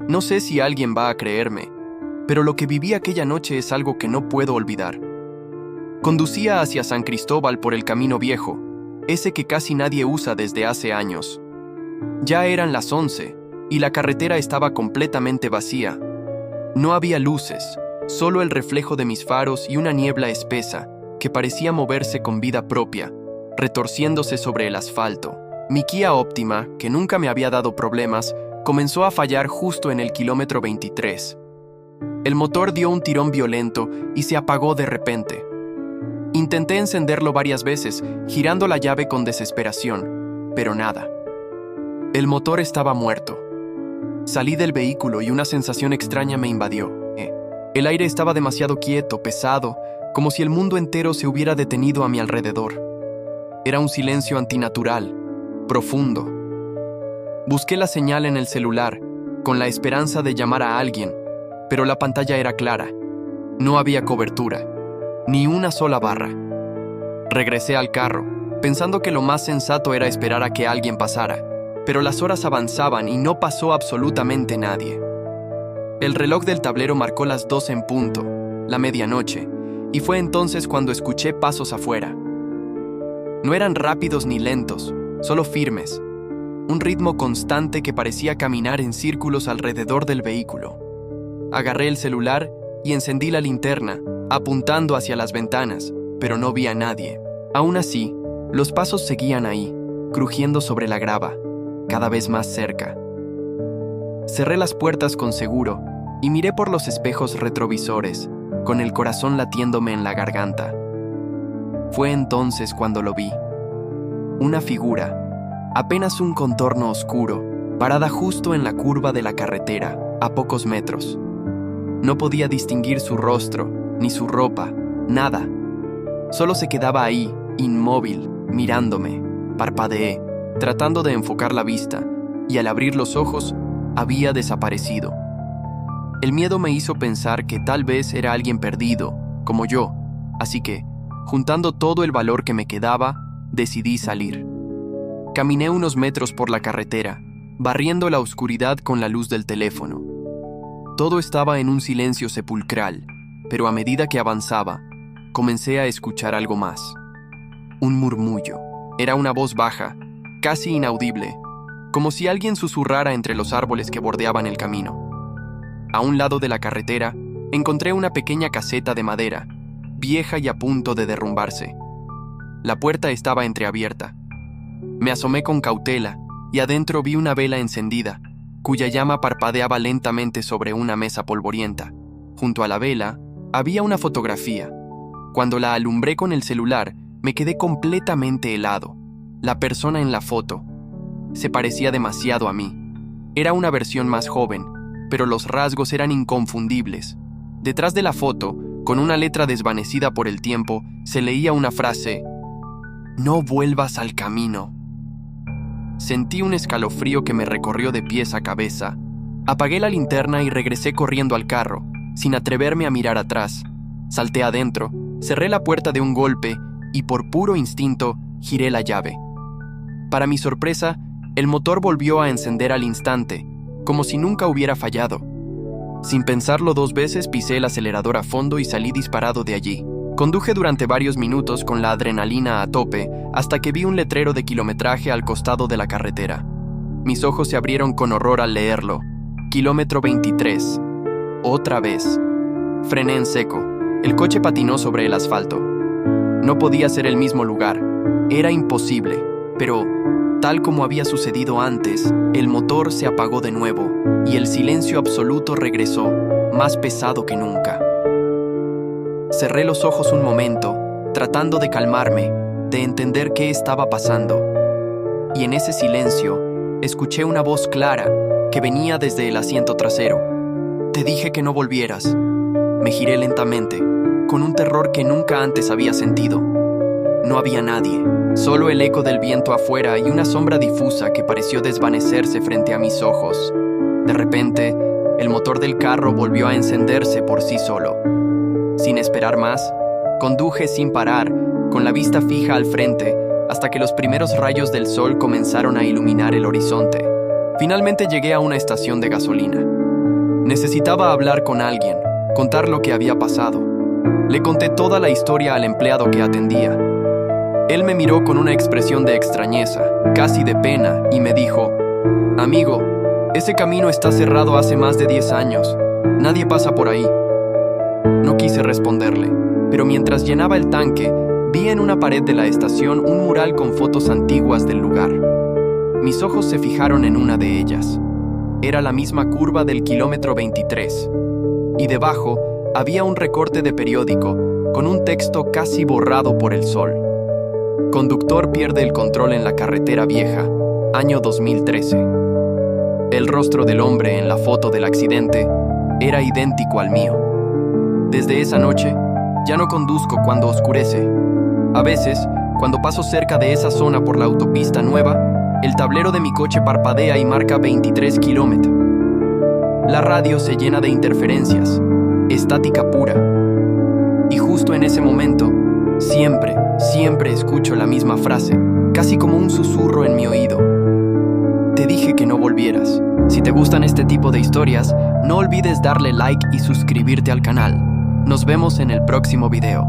No sé si alguien va a creerme, pero lo que viví aquella noche es algo que no puedo olvidar. Conducía hacia San Cristóbal por el camino viejo, ese que casi nadie usa desde hace años. Ya eran las 11 y la carretera estaba completamente vacía. No había luces, solo el reflejo de mis faros y una niebla espesa que parecía moverse con vida propia, retorciéndose sobre el asfalto. Mi Kia Optima, que nunca me había dado problemas, comenzó a fallar justo en el kilómetro 23. El motor dio un tirón violento y se apagó de repente. Intenté encenderlo varias veces, girando la llave con desesperación, pero nada. El motor estaba muerto. Salí del vehículo y una sensación extraña me invadió. El aire estaba demasiado quieto, pesado, como si el mundo entero se hubiera detenido a mi alrededor. Era un silencio antinatural, profundo. Busqué la señal en el celular, con la esperanza de llamar a alguien, pero la pantalla era clara. No había cobertura, ni una sola barra. Regresé al carro, pensando que lo más sensato era esperar a que alguien pasara, pero las horas avanzaban y no pasó absolutamente nadie. El reloj del tablero marcó las 2 en punto, la medianoche, y fue entonces cuando escuché pasos afuera. No eran rápidos ni lentos, solo firmes, un ritmo constante que parecía caminar en círculos alrededor del vehículo. Agarré el celular y encendí la linterna, apuntando hacia las ventanas, pero no vi a nadie. Aún así, los pasos seguían ahí, crujiendo sobre la grava, cada vez más cerca. Cerré las puertas con seguro y miré por los espejos retrovisores, con el corazón latiéndome en la garganta. Fue entonces cuando lo vi. Una figura, apenas un contorno oscuro, parada justo en la curva de la carretera, a pocos metros. No podía distinguir su rostro, ni su ropa, nada. Solo se quedaba ahí, inmóvil, mirándome. Parpadeé, tratando de enfocar la vista, y al abrir los ojos, había desaparecido. El miedo me hizo pensar que tal vez era alguien perdido, como yo, así que, juntando todo el valor que me quedaba, decidí salir. Caminé unos metros por la carretera, barriendo la oscuridad con la luz del teléfono. Todo estaba en un silencio sepulcral, pero a medida que avanzaba, comencé a escuchar algo más. Un murmullo. Era una voz baja, casi inaudible, como si alguien susurrara entre los árboles que bordeaban el camino. A un lado de la carretera, encontré una pequeña caseta de madera, vieja y a punto de derrumbarse. La puerta estaba entreabierta. Me asomé con cautela y adentro vi una vela encendida, cuya llama parpadeaba lentamente sobre una mesa polvorienta. Junto a la vela había una fotografía. Cuando la alumbré con el celular, me quedé completamente helado. La persona en la foto se parecía demasiado a mí. Era una versión más joven, pero los rasgos eran inconfundibles. Detrás de la foto, con una letra desvanecida por el tiempo, se leía una frase: «No vuelvas al camino». Sentí un escalofrío que me recorrió de pies a cabeza. Apagué la linterna y regresé corriendo al carro, sin atreverme a mirar atrás. Salté adentro, cerré la puerta de un golpe y por puro instinto giré la llave. Para mi sorpresa, el motor volvió a encender al instante, como si nunca hubiera fallado. Sin pensarlo 2 veces, pisé el acelerador a fondo y salí disparado de allí. Conduje durante varios minutos con la adrenalina a tope hasta que vi un letrero de kilometraje al costado de la carretera. Mis ojos se abrieron con horror al leerlo. Kilómetro 23. Otra vez. Frené en seco. El coche patinó sobre el asfalto. No podía ser el mismo lugar. Era imposible. Pero, tal como había sucedido antes, el motor se apagó de nuevo y el silencio absoluto regresó, más pesado que nunca. Cerré los ojos un momento, tratando de calmarme, de entender qué estaba pasando. Y en ese silencio, escuché una voz clara que venía desde el asiento trasero. «Te dije que no volvieras». Me giré lentamente, con un terror que nunca antes había sentido. No había nadie, solo el eco del viento afuera y una sombra difusa que pareció desvanecerse frente a mis ojos. De repente, el motor del carro volvió a encenderse por sí solo. Sin esperar más, conduje sin parar, con la vista fija al frente, hasta que los primeros rayos del sol comenzaron a iluminar el horizonte. Finalmente llegué a una estación de gasolina. Necesitaba hablar con alguien, contar lo que había pasado. Le conté toda la historia al empleado que atendía. Él me miró con una expresión de extrañeza, casi de pena, y me dijo: «Amigo, ese camino está cerrado hace más de 10 años. Nadie pasa por ahí». No quise responderle, pero mientras llenaba el tanque, vi en una pared de la estación un mural con fotos antiguas del lugar. Mis ojos se fijaron en una de ellas. Era la misma curva del kilómetro 23, y debajo había un recorte de periódico con un texto casi borrado por el sol. Conductor pierde el control en la carretera vieja, año 2013. El rostro del hombre en la foto del accidente era idéntico al mío. Desde esa noche, ya no conduzco cuando oscurece. A veces, cuando paso cerca de esa zona por la autopista nueva, el tablero de mi coche parpadea y marca 23 kilómetros. La radio se llena de interferencias, estática pura. Y justo en ese momento, siempre escucho la misma frase, casi como un susurro en mi oído. Te dije que no volvieras. Si te gustan este tipo de historias, no olvides darle like y suscribirte al canal. Nos vemos en el próximo video.